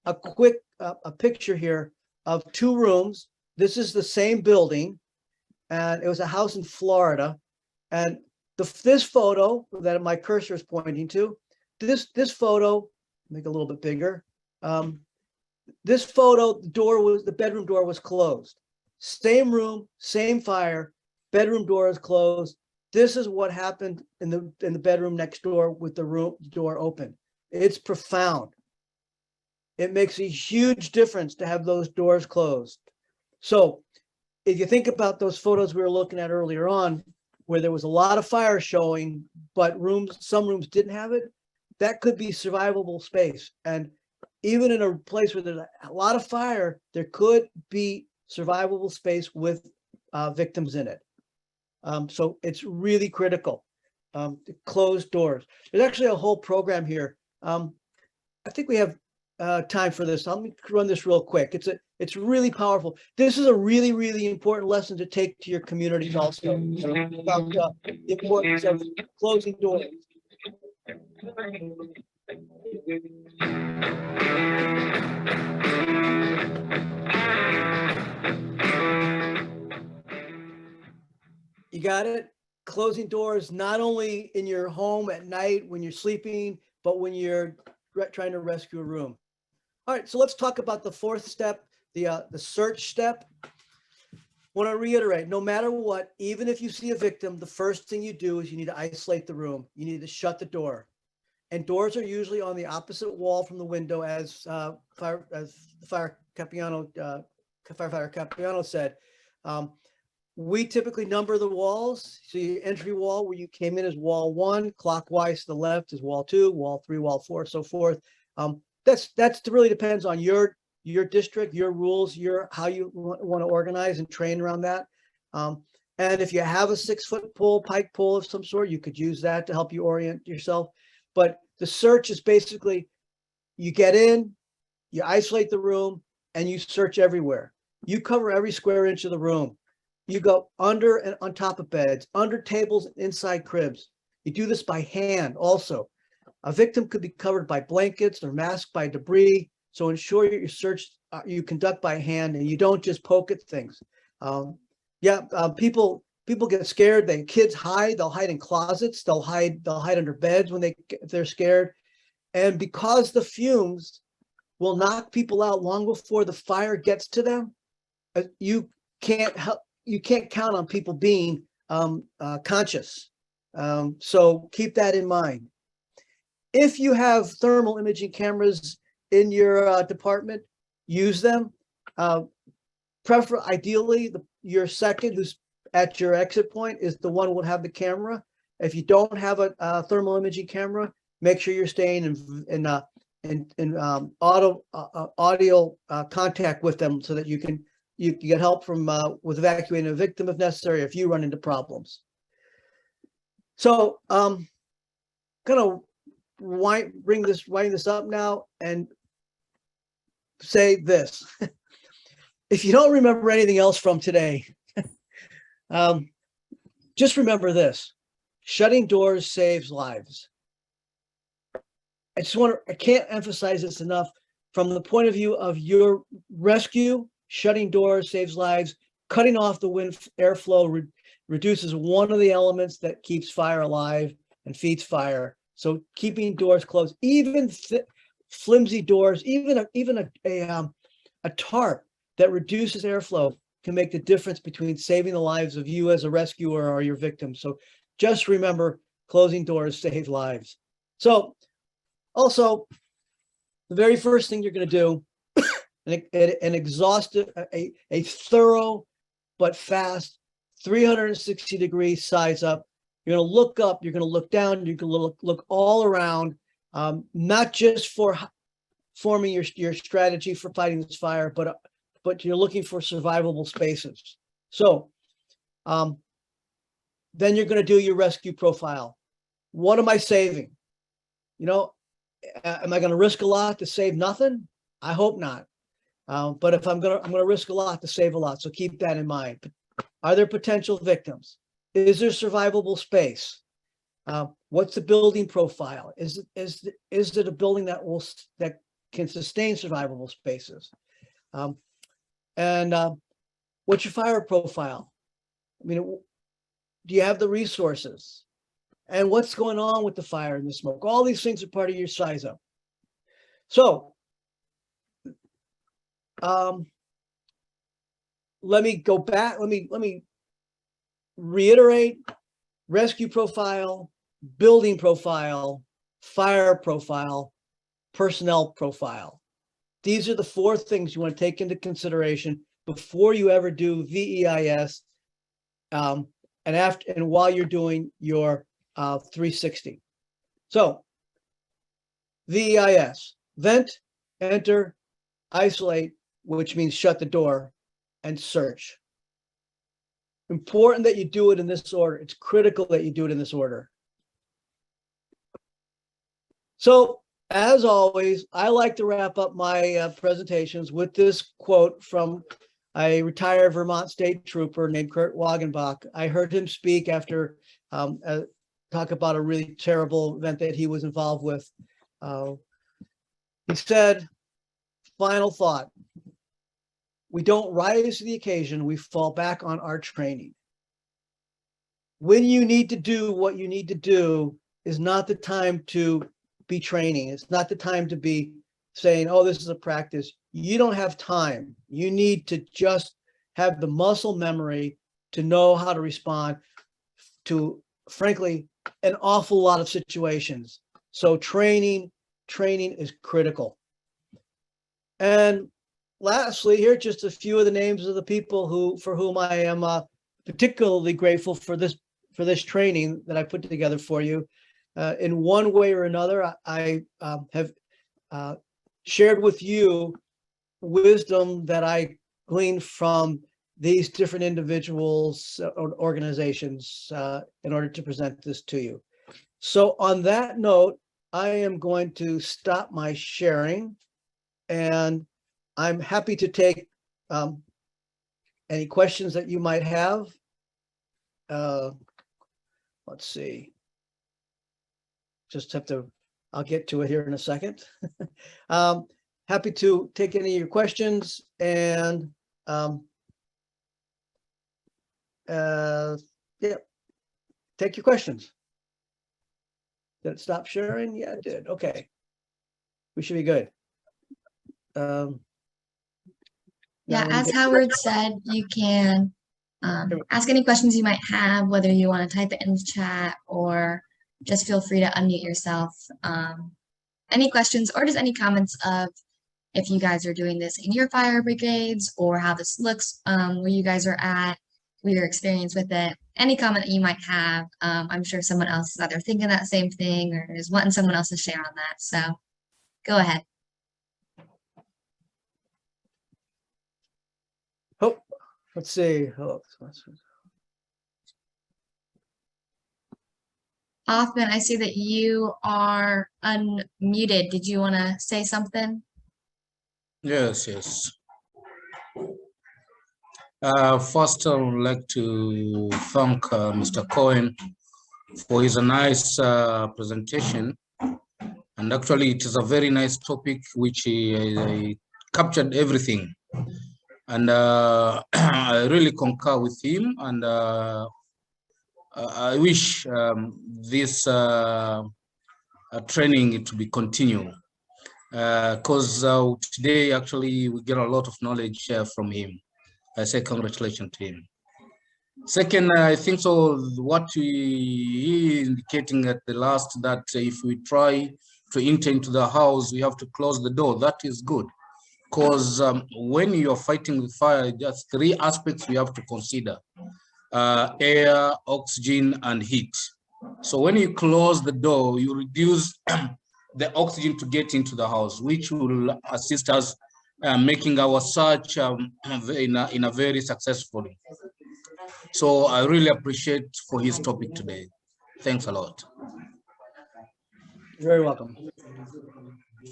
a quick picture here of 2 rooms. This is the same building, and it was a house in Florida. And this photo that my cursor is pointing to, this photo, make it a little bit bigger. This photo, the bedroom door was closed. Same room, same fire, bedroom door is closed. This is what happened in the bedroom next door with the door open. It's profound. It makes a huge difference to have those doors closed. So if you think about those photos we were looking at earlier on, where there was a lot of fire showing, but some rooms didn't have it, that could be survivable space. And even in a place where there's a lot of fire, there could be survivable space with victims in it. So it's really critical to close doors. There's actually a whole program here. I think we have time for this. Let me run this real quick. It's really powerful. This is a really, really important lesson to take to your communities also about the importance of closing doors. You got it? Closing doors, not only in your home at night when you're sleeping, but when you're trying to rescue a room. All right, so let's talk about the 4th step, the search step. want to reiterate, no matter what, even if you see a victim, the first thing you do is you need to isolate the room. You need to shut the door. And doors are usually on the opposite wall from the window, as firefighter Capiano said. We typically number the walls. So your entry wall where you came in is wall 1, clockwise to the left is wall 2, wall 3, wall 4, so forth. That's really depends on your district, your rules, how you want to organize and train around that. And if you have a 6-foot pole, pike pole of some sort, you could use that to help you orient yourself. But the search is basically you get in, you isolate the room, and you search everywhere. You cover every square inch of the room. You go under and on top of beds, under tables, inside cribs. You do this by hand also. A victim could be covered by blankets or masked by debris. So ensure your search you conduct by hand and you don't just poke at things. People get scared. Kids hide. They'll hide in closets. They'll hide under beds if they're scared. And because the fumes will knock people out long before the fire gets to them, you can't count on people being conscious. So keep that in mind. If you have thermal imaging cameras in your department, use them. Ideally, your second who's at your exit point is the one who will have the camera. If you don't have a thermal imaging camera, make sure you're staying in audio contact with them so that you can get help from with evacuating a victim if necessary, if you run into problems. So gonna wind this up now and say this. If you don't remember anything else from today, just remember this: shutting doors saves lives. I can't emphasize this enough. From the point of view of your rescue, shutting doors saves lives. Cutting off the wind airflow reduces one of the elements that keeps fire alive and feeds fire. So keeping doors closed, even flimsy doors, even a tarp that reduces airflow can make the difference between saving the lives of you as a rescuer or your victim. So just remember, closing doors save lives. So also, the very first thing you're going to do, an exhaustive, a thorough but fast 360-degree size up. You're going to look up, you're going to look down, you're going to look all around, not just for forming your strategy for fighting this fire, but you're looking for survivable spaces. So then you're going to do your rescue profile. What am I saving? Am I going to risk a lot to save nothing? I hope not. But if I'm going to risk a lot to save a lot. So keep that in mind. Are there potential victims? Is there survivable space? What's the building profile? Is it a building that can sustain survivable spaces? And what's your fire profile? I mean, do you have the resources? And what's going on with the fire and the smoke? All these things are part of your size up. So let me go back. Let me reiterate: rescue profile, building profile, fire profile, personnel profile. These are the 4 things you want to take into consideration before you ever do VEIS, and while you're doing your 360. So VEIS: vent, enter, isolate, which means shut the door, and search. Important that you do it in this order. It's critical that you do it in this order. So, as always, I like to wrap up my presentations with this quote from a retired Vermont state trooper named Kurt Wagenbach. I heard him speak after talk about a really terrible event that he was involved with. He said, final thought: we don't rise to the occasion, we fall back on our training. When you need to do what you need to do is not the time to be training. It's not the time to be saying, oh, this is a practice. You don't have time. You need to just have the muscle memory to know how to respond to, frankly, an awful lot of situations. So training is critical. And lastly, here just a few of the names of the people for whom I am particularly grateful for this training that I put together for you. In one way or another, I have shared with you wisdom that I gleaned from these different individuals or organizations in order to present this to you. So on that note, I am going to stop my sharing, and I'm happy to take any questions that you might have. Let's see. I'll get to it here in a second. Happy to take any of your questions, and yeah, take your questions. Did it stop sharing? Yeah, it did. Okay. We should be good. Yeah, now as Howard said, you can ask any questions you might have, whether you want to type it in the chat or just feel free to unmute yourself. Any questions or just any comments of if you guys are doing this in your fire brigades or how this looks where you guys are at, your experience with it, any comment that you might have. I'm sure someone else is either thinking that same thing or is wanting someone else to share on that. So go ahead. Oh, let's see. Hoffman, I see that you are unmuted. Did you want to say something? Yes. First, I would like to thank Mr. Cohen for his nice presentation. And actually, it is a very nice topic which he captured everything. And I really concur with him. And I wish this training to be continued. Because today, actually, we get a lot of knowledge from him. I say congratulations to him. Second, I think so what he indicating at the last, that if we try to enter into the house, we have to close the door. That is good. Because when you are fighting with fire, there's three aspects we have to consider. Air, oxygen, and heat. So when you close the door, you reduce the oxygen to get into the house, which will assist us making our search in a very successful. So I really appreciate for his topic today. Thanks a lot. You're very welcome.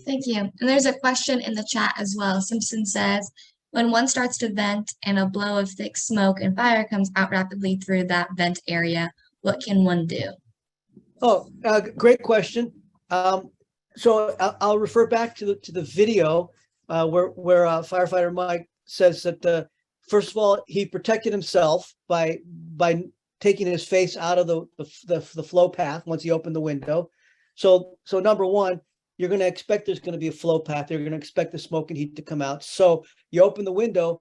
Thank you. And there's a question in the chat as well. Simpson says, when one starts to vent and a blow of thick smoke and fire comes out rapidly through that vent area, what can one do? Oh, great question. So I'll refer back to the video where firefighter Mike says that first of all, he protected himself by taking his face out of the flow path once he opened the window. So number one, you're going to expect there's going to be a flow path. You're going to expect the smoke and heat to come out. So you open the window,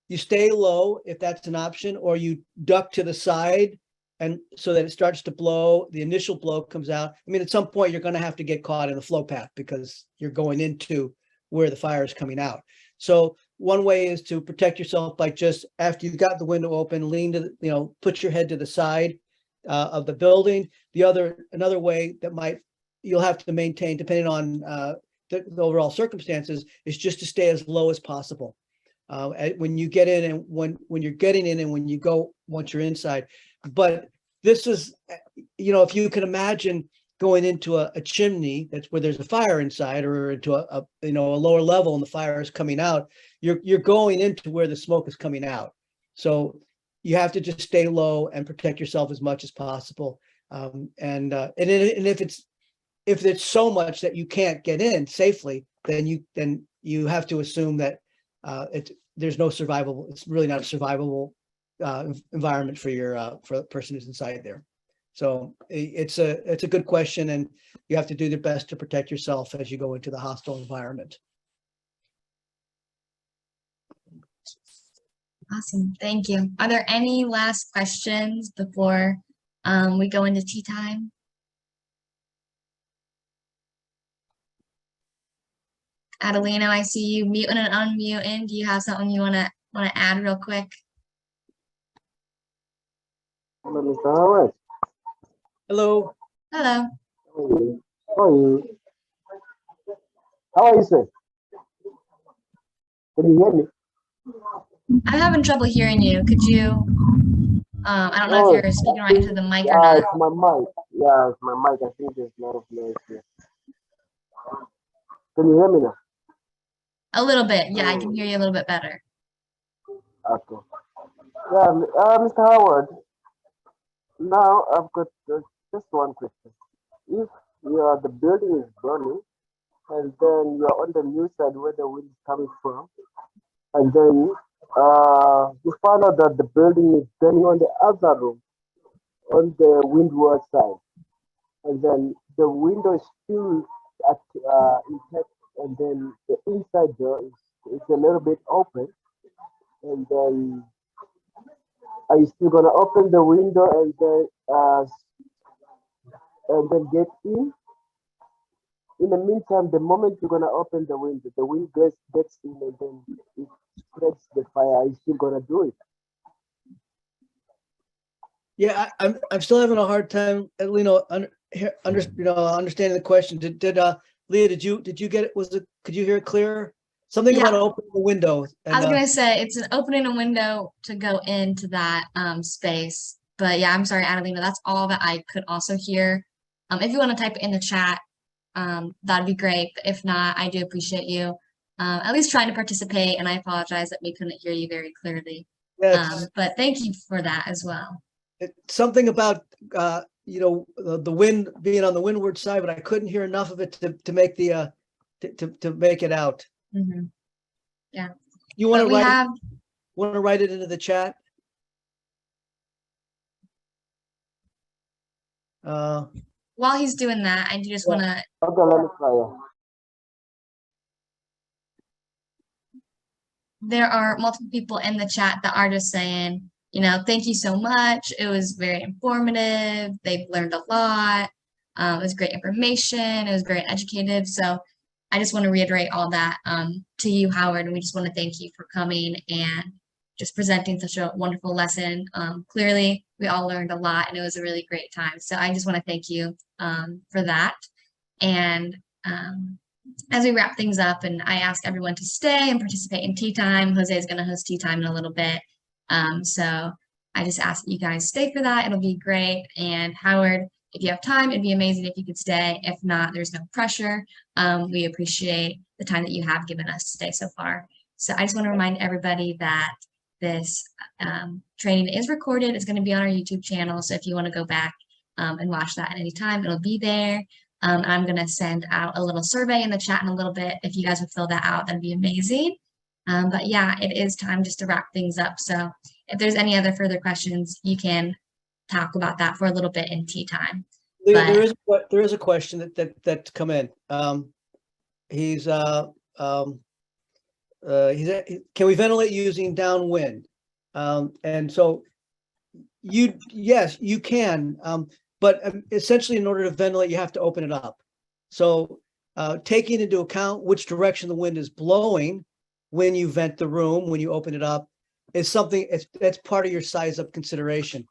you stay low if that's an option, or you duck to the side, and so that it starts to blow. The initial blow comes out. I mean, at some point you're going to have to get caught in the flow path because you're going into where the fire is coming out. So one way is to protect yourself by just after you've got the window open, lean to put your head to the side of the building. Another way that you'll have to maintain, depending on the overall circumstances, is just to stay as low as possible when you get in and when you're getting in and when you go once you're inside. But this is, if you can imagine going into a chimney that's where there's a fire inside, or into a lower level and the fire is coming out, you're going into where the smoke is coming out. So you have to just stay low and protect yourself as much as possible. And if it's so much that you can't get in safely, then you have to assume that there's no survivable. It's really not a survivable environment for the person who's inside there. So it's a good question, and you have to do your best to protect yourself as you go into the hostile environment. Awesome. Thank you. Are there any last questions before we go into tea time? Adelina, I see you muting and unmuting. Do you have something you wanna add real quick? Hello, Mr. Howard. Hello. Hello. How are you? How are you? How are you, sir? Can you hear me? I'm having trouble hearing you. Could you, I don't know Oh, if you're speaking right into the mic or yeah, not. it's my mic. Yeah, it's my mic. I think there's a lot of noise here. Can you hear me now? A little bit. Yeah, I can hear you a little bit better. Okay. Yeah, Mr. Howard. Now I've got just one question. If the building is burning, and then you're on the new side where the wind is coming from, and then you find out that the building is burning on the other room, on the windward side, and then the window is still intact, and then the inside door is a little bit open, and then are you still gonna open the window and then get in? In the meantime, the moment you're gonna open the window, the wind gets in, and then it spreads the fire. Are you still gonna do it? Yeah, I'm still having a hard time, understanding the question. Did Leah, did you get it? Could you hear it clearer? Something Yeah. about opening the window. I was gonna say it's an opening a window to go into that space. But yeah, I'm sorry, Adelina, that's all that I could also hear. If you want to type it in the chat, that'd be great. But if not, I do appreciate you at least trying to participate, and I apologize that we couldn't hear you very clearly. But thank you for that as well. It's something about the wind being on the windward side, but I couldn't hear enough of it to make the to make it out. Mm-hmm. Yeah. You want But to write it into the chat? While he's doing that, I do just want to. Okay, let me try. There are multiple people in the chat that are just saying, thank you so much. It was very informative. They've learned a lot. It was great information. It was very educative. So I just want to reiterate all that to you, Howard. And we just want to thank you for coming and just presenting such a wonderful lesson. Clearly, we all learned a lot, and it was a really great time. So I just want to thank you for that. And as we wrap things up, and I ask everyone to stay and participate in tea time, Jose is going to host tea time in a little bit. So I just ask that you guys stay for that. It'll be great. And Howard, if you have time, it'd be amazing if you could stay. If not, there's no pressure. We appreciate the time that you have given us to stay so far. So I just want to remind everybody that this training is recorded. It's going to be on our YouTube channel. So if you want to go back and watch that at any time, it'll be there. I'm going to send out a little survey in the chat in a little bit. If you guys would fill that out, that'd be amazing. But yeah, it is time just to wrap things up. So if there's any other further questions, you can talk about that for a little bit in tea time. There is a question that's come in. Can we ventilate using downwind? And so yes, you can. But essentially, in order to ventilate, you have to open it up. So taking into account which direction the wind is blowing when you vent the room, when you open it up, is something that's part of your size up consideration.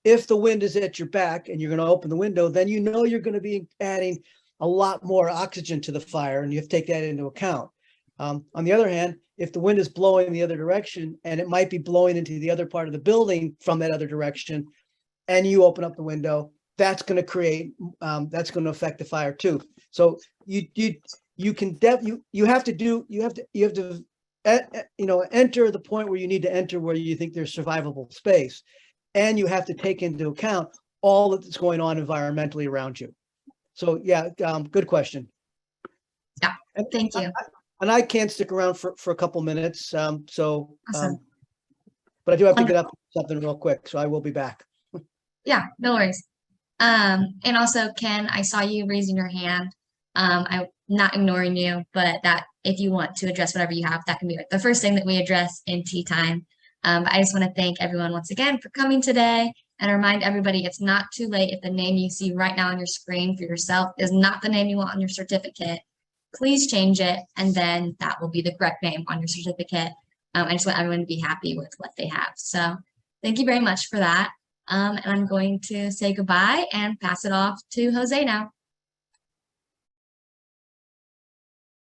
If the wind is at your back and you're going to open the window, then you're going to be adding a lot more oxygen to the fire, and you have to take that into account. On the other hand, if the wind is blowing the other direction, and it might be blowing into the other part of the building from that other direction, and you open up the window, that's going to create that's going to affect the fire too. So you have to enter the point where you need to enter, where you think there's survivable space, and you have to take into account all that's going on environmentally around you. So yeah, good question. Yeah, thank you. And I can't stick around for a couple minutes. Awesome. But I do have to get up to something real quick, so I will be back. Yeah, no worries. And also, Ken, I saw you raising your hand. I'm not ignoring you, but that if you want to address whatever you have, that can be like the first thing that we address in tea time. But I just want to thank everyone once again for coming today and remind everybody it's not too late if the name you see right now on your screen for yourself is not the name you want on your certificate. Please change it, and then that will be the correct name on your certificate. I just want everyone to be happy with what they have. So thank you very much for that. And I'm going to say goodbye and pass it off to Jose now.